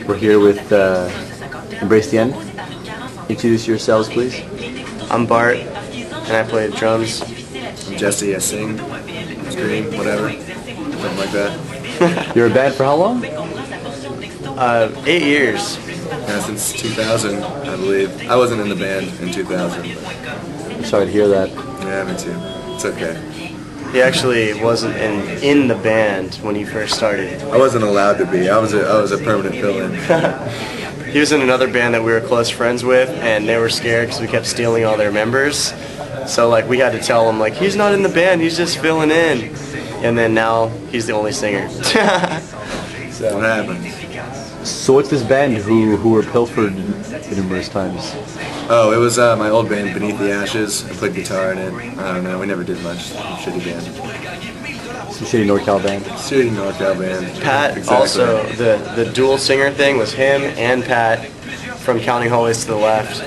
We're here with Embrace the End. Introduce yourselves, please. I'm Bart, and I play the drums. I'm Jesse, I sing, scream, whatever, something like that. You're a band for how long? 8 years. Yeah, since 2000, I believe. I wasn't in the band in 2000. I'm sorry to hear that. Yeah, me too. It's okay. He actually wasn't in the band when he first started. I wasn't allowed to be. I was a permanent fill-in. He was in another band that we were close friends with, and they were scared because we kept stealing all their members. So like we had to tell him like he's not in the band, he's just filling in. And then now he's the only singer. So what happened? So what's this band who were pilfered numerous times? Oh, it was my old band, Beneath the Ashes. I played guitar in it. I don't know, we never did much. Shitty band. Some shitty NorCal band. Shitty NorCal band. Pat, exactly. also, the dual singer thing was him and Pat from Counting Hallways to the Left.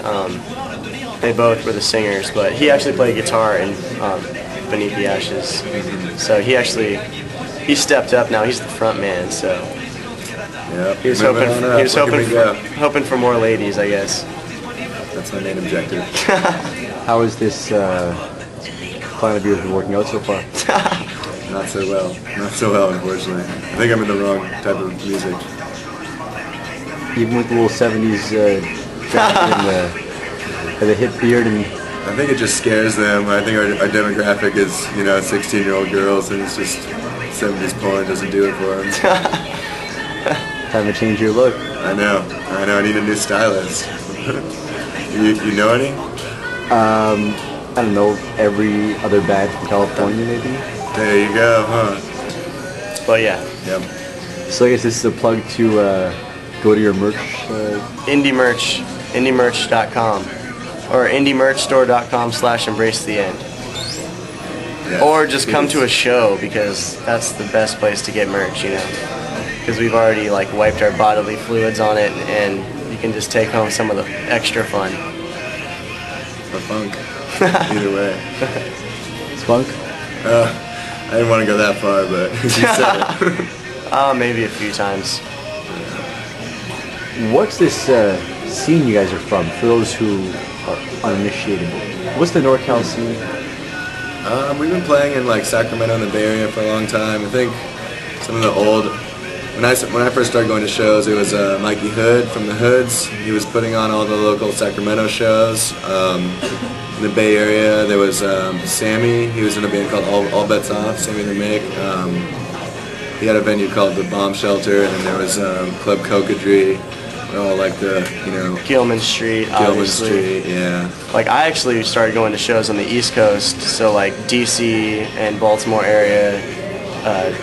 They both were the singers, but he actually played guitar in Beneath the Ashes. So he stepped up now. He's the front man, so Yep. he was hoping for more ladies, I guess. That's my main objective. How is this plan of yours been working out so far? Not so well. Not so well, unfortunately. I think I'm in the wrong type of music. Even with the little 70s and the hip beard and... I think it just scares them. I think our demographic is, 16-year-old girls, and it's just 70s porn doesn't do it for them. Time to change your look. I know. I need a new stylist. You know any? I don't know, every other band from California maybe? There you go, huh? But yeah. Yep. So I guess this is a plug to go to your merch. indiemerch.com or indiemerchstore.com/embracetheend. Yes, Or just come please. to a show, because that's the best place to get merch, because we've already like wiped our bodily fluids on it, and you can just take home some of the extra fun. Or funk. Either way. Spunk? I didn't want to go that far, but you said it. Maybe a few times. What's this scene you guys are from, for those who are uninitiated? What's the NorCal scene? We've been playing in like Sacramento and the Bay Area for a long time. I think some of the old... When I first started going to shows, it was Mikey Hood from the Hoods. He was putting on all the local Sacramento shows. In the Bay Area, there was Sammy. He was in a band called All Bets Off, Sammy the Make. He had a venue called the Bomb Shelter, and then there was Club Cocadree. All like the, Gilman Street, Gilman obviously. Street, yeah. Like I actually started going to shows on the East Coast, so like DC and Baltimore area,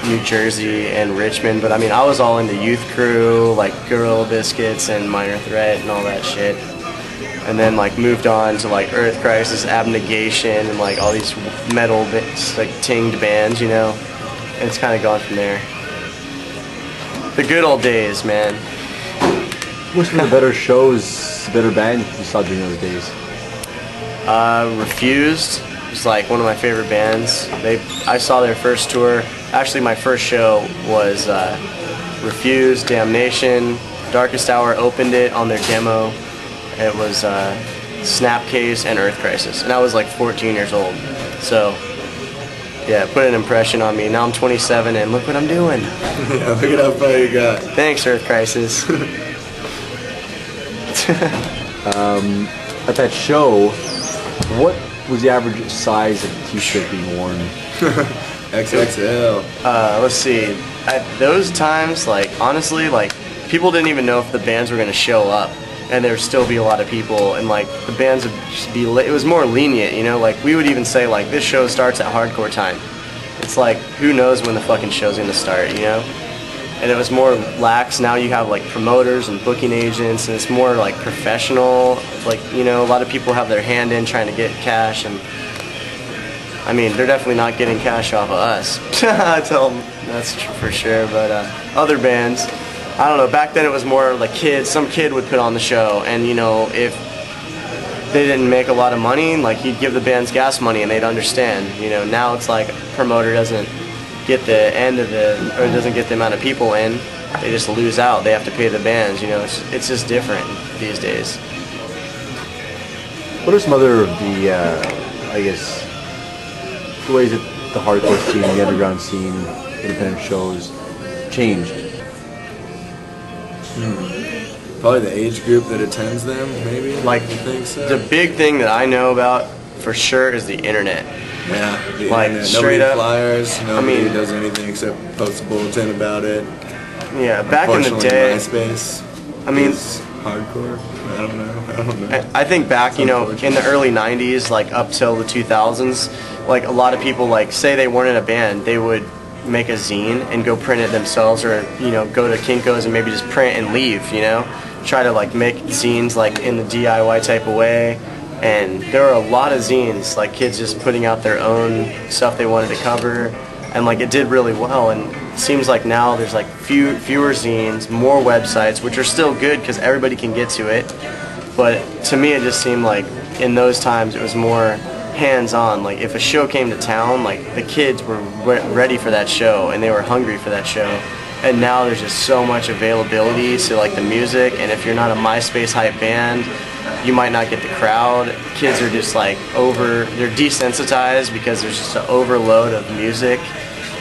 New Jersey and Richmond. But I mean, I was all into Youth Crew, like Gorilla Biscuits and Minor Threat and all that shit. And then like moved on to like Earth Crisis, Abnegation, and like all these metal, like tinged bands, And it's kind of gone from there. The good old days, man. What's one of the better shows, better band you saw during those days? Refused was like one of my favorite bands. I saw their first tour. Actually, my first show was Refused, Damnation. Darkest Hour opened it on their demo. It was Snapcase and Earth Crisis, and I was like 14 years old. So yeah, it put an impression on me. Now I'm 27, and look what I'm doing. Yeah, look at how far you got. Thanks, Earth Crisis. At that show, what was the average size of the t-shirt being worn? XXL. Let's see. At those times, like honestly, like people didn't even know if the bands were gonna show up, and there would still be a lot of people, and like the bands would just be. It was more lenient, Like we would even say like this show starts at hardcore time. It's like who knows when the fucking show's gonna start, And it was more lax. Now you have like promoters and booking agents, and it's more like professional. Like a lot of people have their hand in trying to get cash, and I mean they're definitely not getting cash off of us. I tell them that's for sure. But other bands, I don't know. Back then it was more like kids. Some kid would put on the show, and if they didn't make a lot of money, like he'd give the bands gas money, and they'd understand. Now it's like a promoter doesn't get the end of or doesn't get the amount of people in, they just lose out. They have to pay the bands. You know, it's just different these days. What are some other of the, I guess, the ways that the hardcore scene, the underground scene, independent shows changed? Probably the age group that attends them, maybe. Like, I think so. the big thing that I know about for sure is the internet. Yeah, the Like, internet. straight Nobody up, flyers. Nobody mean- does anything except post a bulletin about it. Yeah, back in the Unfortunately, day, MySpace. I mean, is hardcore. I don't know. I think back, you know, in the early 90s, like up till the 2000s, like a lot of people, like, say they weren't in a band, they would make a zine and go print it themselves, or, you know, go to Kinko's and maybe just print and leave, you know, try to like make zines like in the DIY type of way. And there are a lot of zines, like kids just putting out their own stuff they wanted to cover, and like it did really well. And it seems like now there's like fewer zines, more websites, which are still good because everybody can get to it. But to me, it just seemed like in those times it was more hands-on. Like if a show came to town, like the kids were ready for that show and they were hungry for that show. And now there's just so much availability to like the music, and if you're not a MySpace hype band, you might not get the crowd. Kids are just like they're desensitized because there's just an overload of music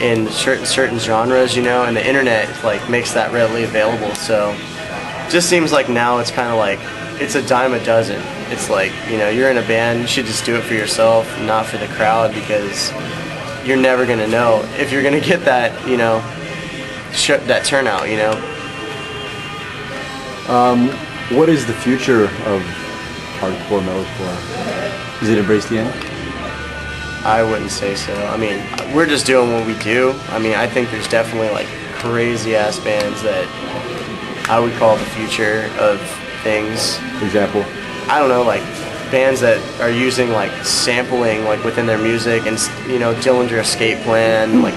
in certain genres, you know, and the internet like makes that readily available. So it just seems like now it's kind of like it's a dime a dozen. It's like, you know, you're in a band, you should just do it for yourself, not for the crowd, because you're never gonna know if you're gonna get that, you know, that turnout, you know. What is the future of hardcore, metalcore? Is it embrace the end? I wouldn't say so. I mean, we're just doing what we do. I mean, I think there's definitely like crazy ass bands that I would call the future of things. For example? I don't know, like bands that are using like sampling like within their music, and you know, Dillinger Escape Plan, like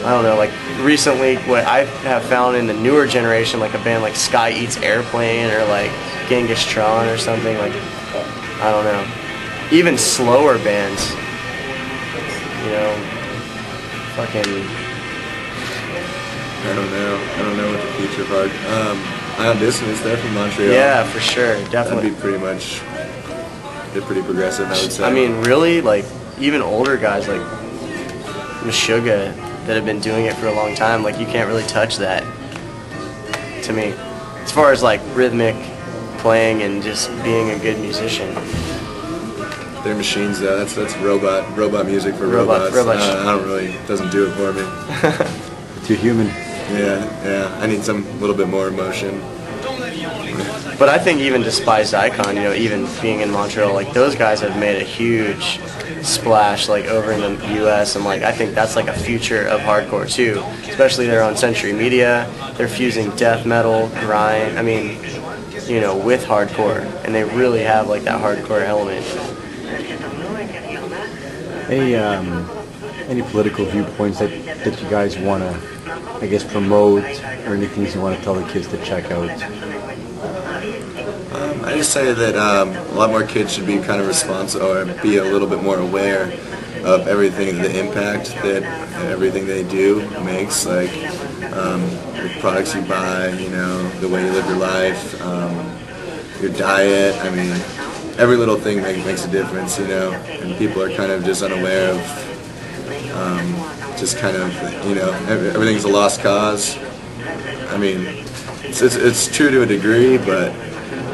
I don't know, like recently what I have found in the newer generation, like a band like Sky Eats Airplane or like Genghis Tron or something, like I don't know, even slower bands, you know, fucking. I don't know what the future of hard. Ion Dissonance, they're from Montreal. Yeah, for sure, definitely. That'd be pretty much. They're pretty progressive, I would say. I mean, really, like even older guys like Meshuggah that have been doing it for a long time, like you can't really touch that, to me, as far as like rhythmic playing and just being a good musician. They're machines though. That's robot music for Robot- robots. robot I don't really, doesn't do it for me. Too human. Yeah. I need some little bit more emotion. But I think even Despised Icon, you know, even being in Montreal, like those guys have made a huge splash like over in the US, and like I think that's like a future of hardcore too. Especially they're on Century Media, they're fusing death metal, grind, I mean, you know, with hardcore, and they really have like that hardcore element. Any political viewpoints that you guys want to, I guess, promote, or any things you want to tell the kids to check out? I just say that a lot more kids should be kind of responsible, or be a little bit more aware of everything, the impact that everything they do makes, like the products you buy, you know, the way you live your life, your diet. I mean, every little thing makes a difference, you know, and people are kind of just unaware of just kind of, you know, everything's a lost cause. I mean, it's true to a degree, but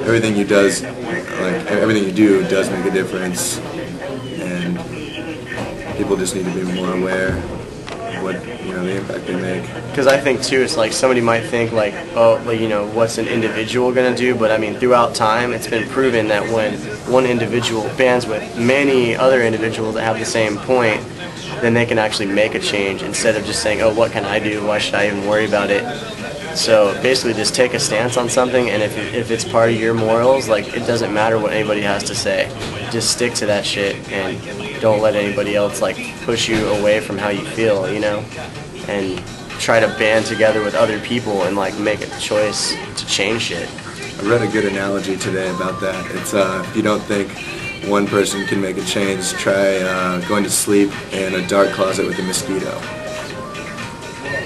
everything you do does make a difference, and people just need to be more aware of what, you know, the impact they make. Because I think too, it's like somebody might think like, oh, like, you know, what's an individual gonna do? But I mean, throughout time, it's been proven that when one individual bands with many other individuals that have the same point, then they can actually make a change instead of just saying, oh, what can I do? Why should I even worry about it? So basically just take a stance on something, and if it's part of your morals, like it doesn't matter what anybody has to say. Just stick to that shit and don't let anybody else like push you away from how you feel, you know? And try to band together with other people and like make a choice to change shit. I read a good analogy today about that. It's if you don't think one person can make a change, try going to sleep in a dark closet with a mosquito.